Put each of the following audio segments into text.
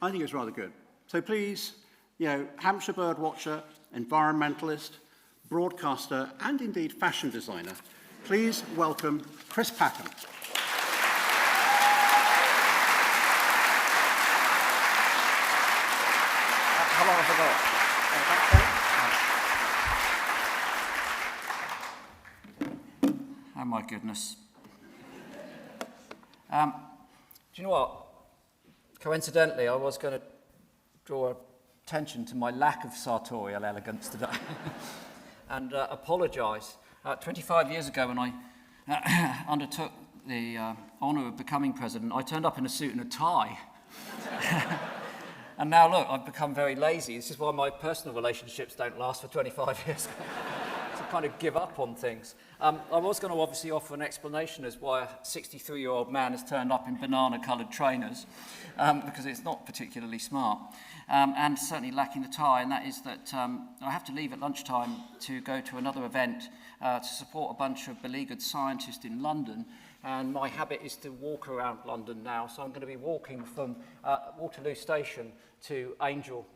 I think it's rather good. So please, Hampshire bird watcher, environmentalist, broadcaster, and indeed fashion designer, please welcome Chris Packham. How long have I got? Oh my goodness. Do you know what? Coincidentally, I was going to draw attention to my lack of sartorial elegance today and apologise. 25 years ago when I undertook the honour of becoming president, I turned up in a suit and a tie. And now look, I've become very lazy. This is why my personal relationships don't last for 25 years. To kind of give up on things. I was going to obviously offer an explanation as why a 63-year-old man has turned up in banana-coloured trainers, because it's not particularly smart, and certainly lacking the tie, and that is that I have to leave at lunchtime to go to another event to support a bunch of beleaguered scientists in London, and my habit is to walk around London now, so I'm going to be walking from Waterloo Station to Angel,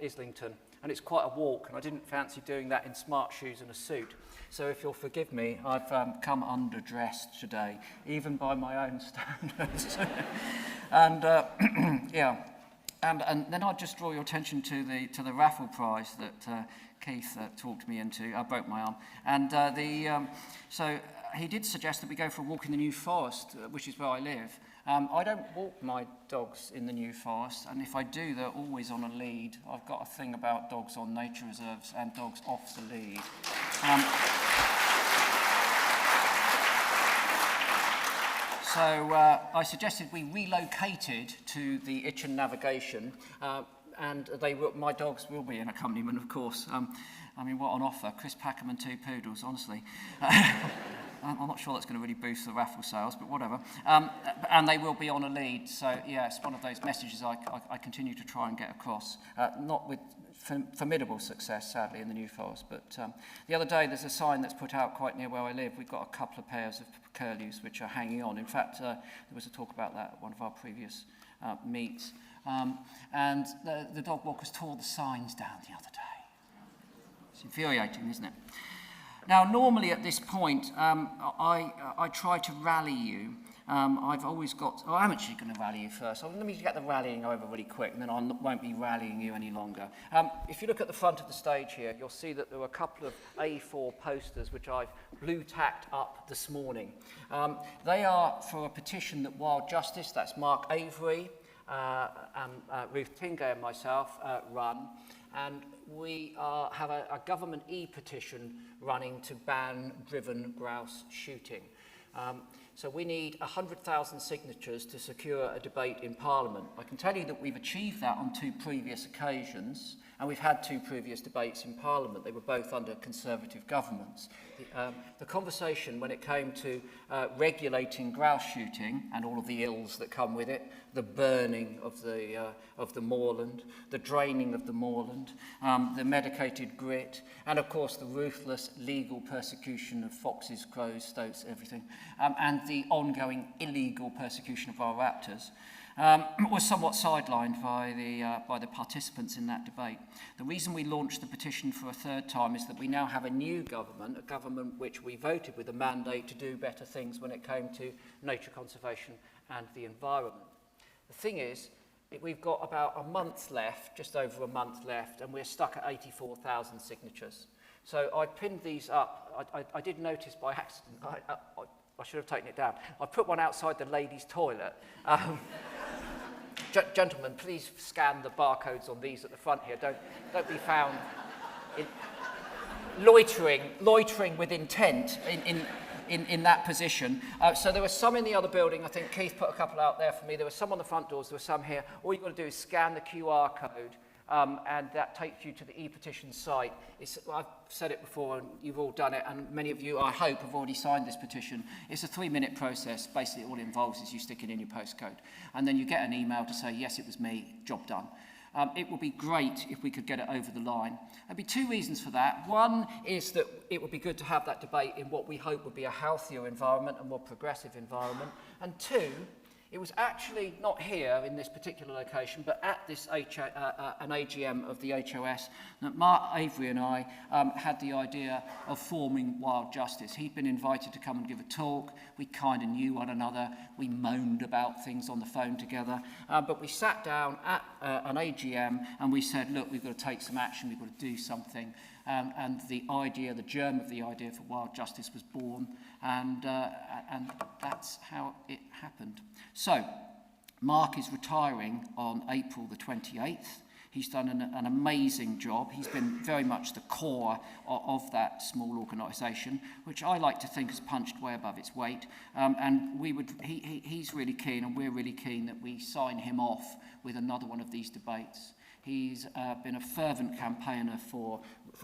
Islington. And it's quite a walk, and I didn't fancy doing that in smart shoes and a suit. So if you'll forgive me, I've come underdressed today, even by my own standards. And yeah, and then I'd just draw your attention to the raffle prize that Keith talked me into. I broke my arm, and so he did suggest that we go for a walk in the New Forest, which is where I live. I don't walk my dogs in the New Forest, and if I do, they're always on a lead. I've got a thing about dogs on nature reserves and dogs off the lead. So I suggested we relocated to the Itchen Navigation, and my dogs will be an accompaniment, of course. I mean, what an offer. Chris Packham and 2 poodles, honestly. I'm not sure that's going to really boost the raffle sales, but whatever. And they will be on a lead, so yeah, it's one of those messages I continue to try and get across. Not with formidable success, sadly, in the New Forest, but the other day there's a sign that's put out quite near where I live. We've got a couple of pairs of curlews which are hanging on. In fact, there was a talk about that at one of our previous meets. And the dog walkers tore the signs down the other day. It's infuriating, isn't it? Now, normally at this point, I try to rally you. I've always got... Oh, I'm actually going to rally you first. Let me get the rallying over really quick, and then I won't be rallying you any longer. If you look at the front of the stage here, you'll see that there were a couple of A4 posters which I've blue-tacked up this morning. They are for a petition that Wild Justice, that's Mark Avery, and Ruth Tingay and myself, run. And we have a government e-petition running to ban driven grouse shooting. So we need 100,000 signatures to secure a debate in Parliament. I can tell you that we've achieved that on 2 previous occasions, and we've had 2 previous debates in Parliament. They were both under Conservative governments. The conversation when it came to regulating grouse shooting and all of the ills that come with it, the burning of the moorland, the draining of the moorland, the medicated grit, and of course the ruthless legal persecution of foxes, crows, stoats, everything, and the ongoing illegal persecution of our raptors, was somewhat sidelined by the participants in that debate. The reason we launched the petition for a 3rd time is that we now have a new government, a government which we voted with a mandate to do better things when it came to nature conservation and the environment. The thing is, we've got about a month left, just over a month left, and we're stuck at 84,000 signatures. So I pinned these up. I did notice by accident, I should have taken it down. I put one outside the ladies' toilet. Gentlemen, please scan the barcodes on these at the front here. Don't be found loitering with intent in that position. So there were some in the other building. I think Keith put a couple out there for me. There were some on the front doors. There were some here. All you've got to do is scan the QR code, and that takes you to the e-petition site. I've said it before, and you've all done it, and many of you, I hope, have already signed this petition. It's a 3-minute process. Basically, all it involves is you stick it in your postcode, and then you get an email to say, yes, it was me, job done. It would be great if we could get it over the line. There'd be 2 reasons for that. One is that it would be good to have that debate in what we hope would be a healthier environment, a more progressive environment. And 2, It was actually not here in this particular location, but at this an AGM of the HOS that Mark Avery and I had the idea of forming Wild Justice. He'd been invited to come and give a talk. We kind of knew one another. We moaned about things on the phone together. But we sat down at an AGM and we said, look, we've got to take some action. We've got to do something. And the idea, the germ of the idea for Wild Justice was born, and that's how it happened. So, Mark is retiring on April the 28th. He's done an amazing job. He's been very much the core of that small organisation, which I like to think has punched way above its weight. And he's really keen, and we're really keen that we sign him off with another one of these debates. He's been a fervent campaigner for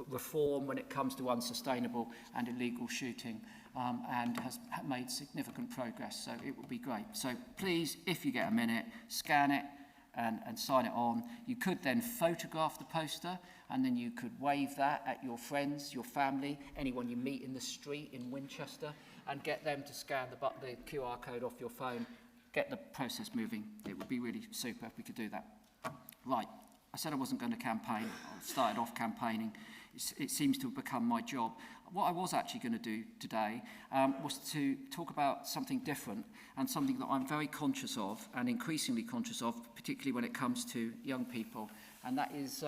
reform when it comes to unsustainable and illegal shooting, and has made significant progress, so it would be great. So please, if you get a minute, scan it and sign it on. You could then photograph the poster, and then you could wave that at your friends, your family, anyone you meet in the street in Winchester, and get them to scan the QR code off your phone, get the process moving. It would be really super if we could do that. Right. I said I wasn't going to campaign. I started off campaigning. It seems to have become my job. What I was actually going to do today was to talk about something different, and something that I'm very conscious of and increasingly conscious of, particularly when it comes to young people, and that is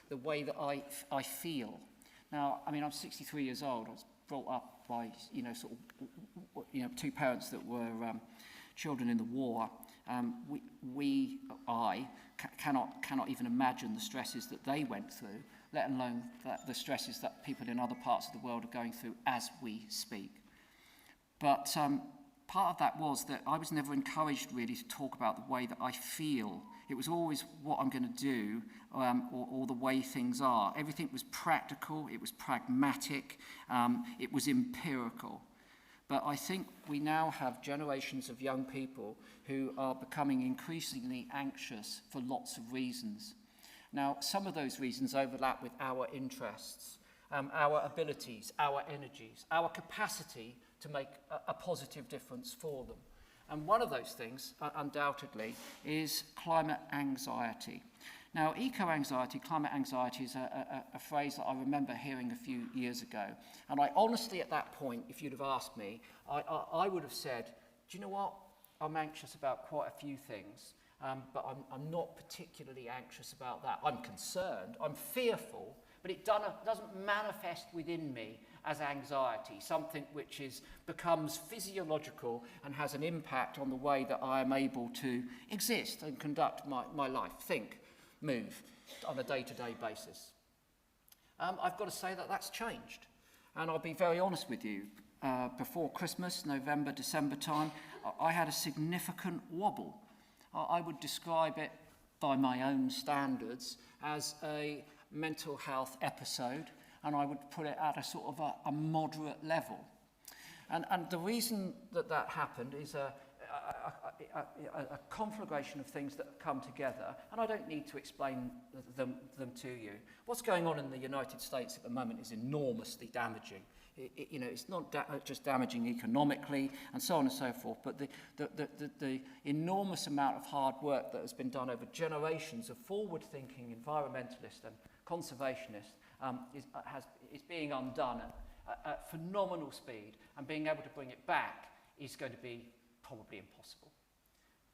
the way that I feel. Now, I mean, I'm 63 years old. I was brought up by, two parents that were children in the war. I cannot even imagine the stresses that they went through, let alone the stresses that people in other parts of the world are going through as we speak. But part of that was that I was never encouraged really to talk about the way that I feel. It was always what I'm going to do, or the way things are. Everything was practical, it was pragmatic, it was empirical. But I think we now have generations of young people who are becoming increasingly anxious for lots of reasons. Now, some of those reasons overlap with our interests, our abilities, our energies, our capacity to make a positive difference for them. And one of those things, undoubtedly, is climate anxiety. Now, eco-anxiety, climate anxiety is a phrase that I remember hearing a few years ago. And I honestly, at that point, if you'd have asked me, I would have said, do you know what? I'm anxious about quite a few things, but I'm not particularly anxious about that. I'm concerned, I'm fearful, but it doesn't manifest within me as anxiety, something which becomes physiological and has an impact on the way that I am able to exist and conduct my life, think, move on a day-to-day basis. I've got to say that that's changed. And I'll be very honest with you. Before Christmas, November, December time, I had a significant wobble. I would describe it by my own standards as a mental health episode, and I would put it at a sort of a moderate level. And the reason that happened is a conflagration of things that have come together, and I don't need to explain them to you. What's going on in the United States at the moment is enormously damaging. It's not just damaging economically and so on and so forth, but the enormous amount of hard work that has been done over generations of forward-thinking environmentalists and conservationists is being undone at phenomenal speed, and being able to bring it back is going to be probably impossible.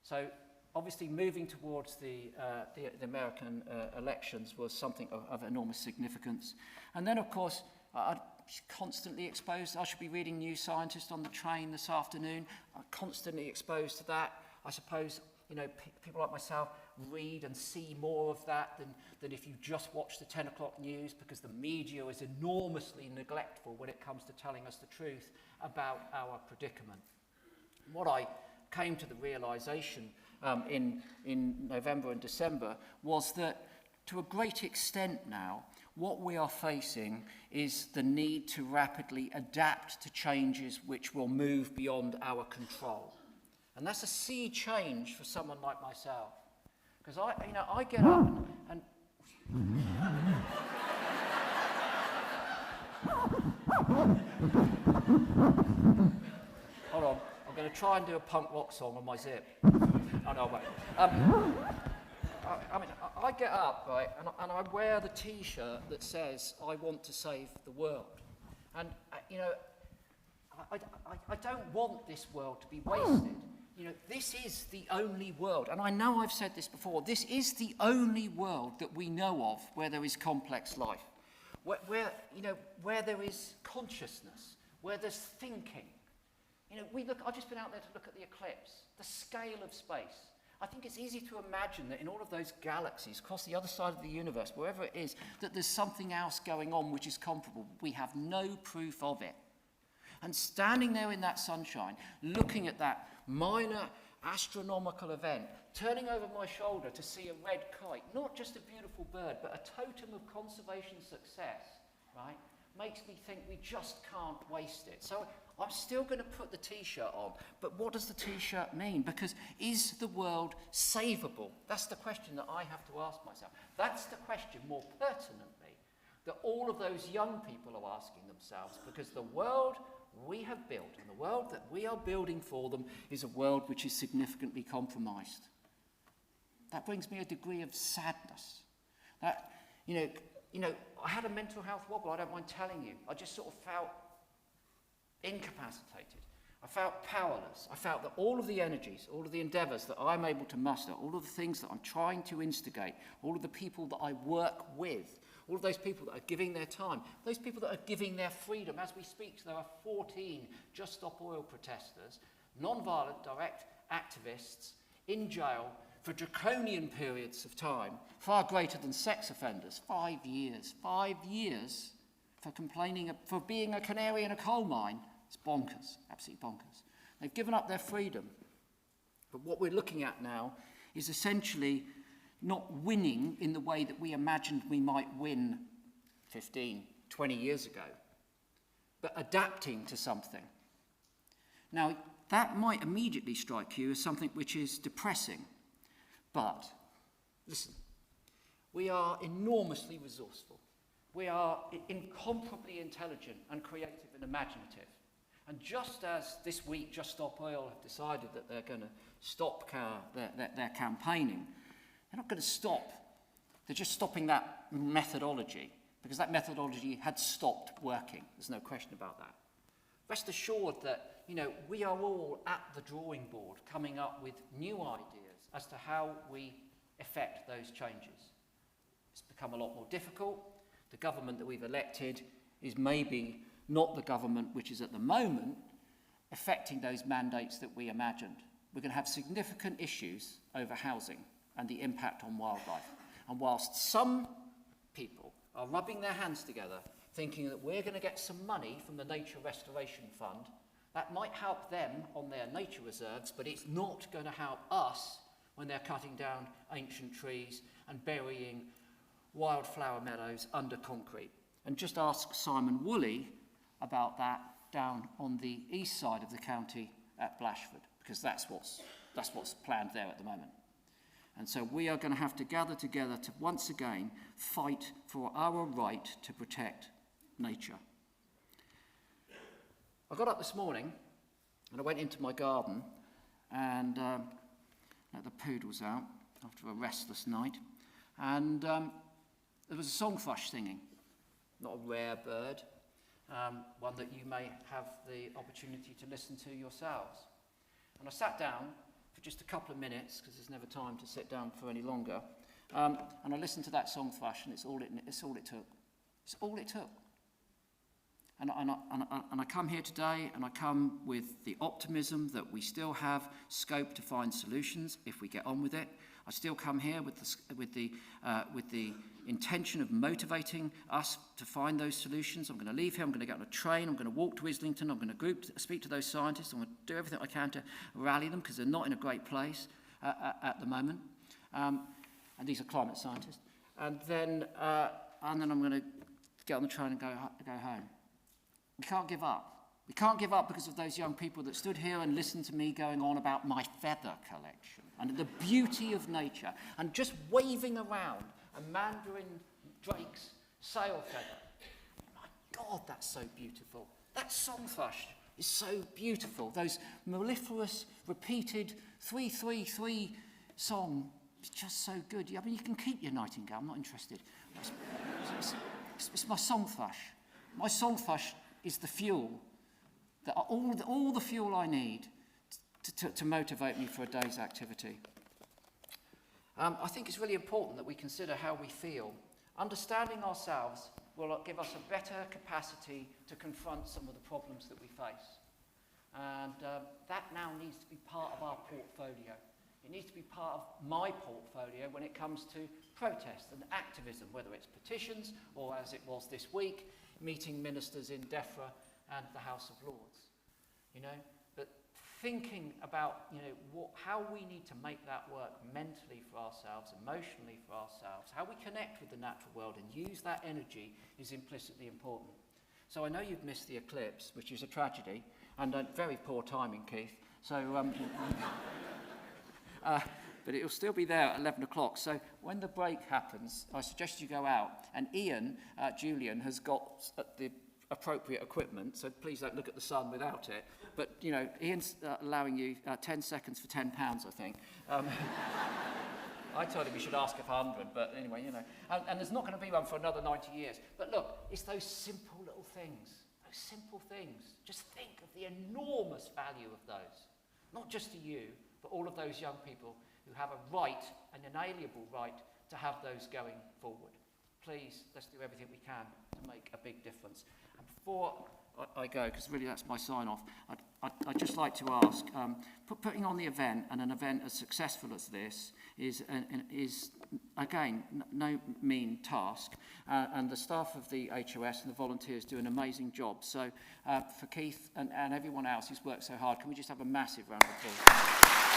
So obviously moving towards the American elections was something of enormous significance. And then, of course, I'm constantly exposed. I should be reading New Scientist on the train this afternoon. I'm constantly exposed to that. I suppose, people like myself read and see more of that than if you just watch the 10 o'clock news, because the media is enormously neglectful when it comes to telling us the truth about our predicament. What I came to the realization in November and December was that, to a great extent now, what we are facing is the need to rapidly adapt to changes which will move beyond our control. And that's a sea change for someone like myself. Because I get up and hold on, I've I'm going to try and do a punk rock song on my zip. Oh, no, I won't. I mean, I get up, right, and I wear the T-shirt that says, I want to save the world. And, you know, I don't want this world to be wasted. You know, this is the only world, and I know I've said this before, this is the only world that we know of where there is complex life, where you know, where there is consciousness, where there's thinking. You know, I've just been out there to look at the eclipse, the scale of space. I think it's easy to imagine that in all of those galaxies across the other side of the universe, wherever it is, that there's something else going on which is comparable. We have no proof of it. And standing there in that sunshine, looking at that minor astronomical event, turning over my shoulder to see a red kite, not just a beautiful bird, but a totem of conservation success, right, makes me think we just can't waste it. So I'm still going to put the T-shirt on, but what does the T-shirt mean? Because is the world savable? That's the question that I have to ask myself. That's the question, more pertinently, that all of those young people are asking themselves, because the world we have built and the world that we are building for them is a world which is significantly compromised. That brings me a degree of sadness. That, you know, I had a mental health wobble, I don't mind telling you. I just sort of felt incapacitated. I felt powerless. I felt that all of the energies, all of the endeavours that I'm able to muster, all of the things that I'm trying to instigate, all of the people that I work with, all of those people that are giving their time, those people that are giving their freedom. As we speak, there are 14 Just Stop Oil protesters, non-violent direct activists in jail for draconian periods of time, far greater than sex offenders. 5 years. 5 years for complaining, for being a canary in a coal mine. It's bonkers, absolutely bonkers. They've given up their freedom. But what we're looking at now is essentially not winning in the way that we imagined we might win 15, 20 years ago, but adapting to something. Now, that might immediately strike you as something which is depressing, but listen, we are enormously resourceful. We are incomparably intelligent and creative and imaginative. And just as this week Just Stop Oil have decided that they're going to stop their campaigning, they're not going to stop. They're just stopping that methodology, because that methodology had stopped working. There's no question about that. Rest assured that, you know, we are all at the drawing board coming up with new ideas as to how we effect those changes. It's become a lot more difficult. The government that we've elected is maybe not the government which is at the moment affecting those mandates that we imagined. We're going to have significant issues over housing and the impact on wildlife. And whilst some people are rubbing their hands together, thinking that we're going to get some money from the Nature Restoration Fund, that might help them on their nature reserves, but it's not going to help us when they're cutting down ancient trees and burying wildflower meadows under concrete. And just ask Simon Woolley about that down on the east side of the county at Blashford, because that's what's planned there at the moment. And so we are going to have to gather together to once again fight for our right to protect nature. I got up this morning and I went into my garden and let the poodles out after a restless night. And there was a song thrush singing, not a rare bird, one that you may have the opportunity to listen to yourselves. And I sat down for just a couple of minutes, because there's never time to sit down for any longer, and I listened to that song thrush, and it's all it took. It's all it took. And I come here today, and I come with the optimism that we still have scope to find solutions if we get on with it. I still come here with the intention of motivating us to find those solutions. I'm going to leave here, I'm going to get on a train, I'm going to walk to Islington, I'm going to speak to those scientists, I'm going to do everything I can to rally them, because they're not in a great place at the moment. And these are climate scientists. And then I'm going to get on the train and go home. We can't give up. We can't give up because of those young people that stood here and listened to me going on about my feather collection and the beauty of nature, and just waving around a mandarin drake's sail feather. My God, that's so beautiful. That song thrush is so beautiful. Those mellifluous, repeated 3-3-3 song is just so good. I mean, you can keep your nightingale, I'm not interested. It's my song thrush. My song thrush is the fuel, all the fuel I need to motivate me for a day's activity. I think it's really important that we consider how we feel. Understanding ourselves will give us a better capacity to confront some of the problems that we face. And that now needs to be part of our portfolio. It needs to be part of my portfolio when it comes to protest and activism, whether it's petitions or, as it was this week, meeting ministers in DEFRA and the House of Lords. You know, but thinking about, you know, how we need to make that work mentally for ourselves, emotionally for ourselves, how we connect with the natural world and use that energy is implicitly important. So I know you've missed the eclipse, which is a tragedy, and very poor timing, Keith. So, but it'll still be there at 11 o'clock. So when the break happens, I suggest you go out. And Ian, Julian, has got the appropriate equipment, so please don't look at the sun without it. But, you know, Ian's allowing you 10 seconds for £10, I think. I told him he should ask for 100, but anyway, you know. And there's not going to be one for another 90 years. But look, it's those simple little things, those simple things. Just think of the enormous value of those. Not just to you, but all of those young people who have a right, an inalienable right, to have those going forward. Please, let's do everything we can to make a big difference. And before I go, because really that's my sign-off, I'd just like to ask, putting on the event, and an event as successful as this, is again, no mean task. And the staff of the HOS and the volunteers do an amazing job. So for Keith and everyone else who's worked so hard, can we just have a massive round of applause?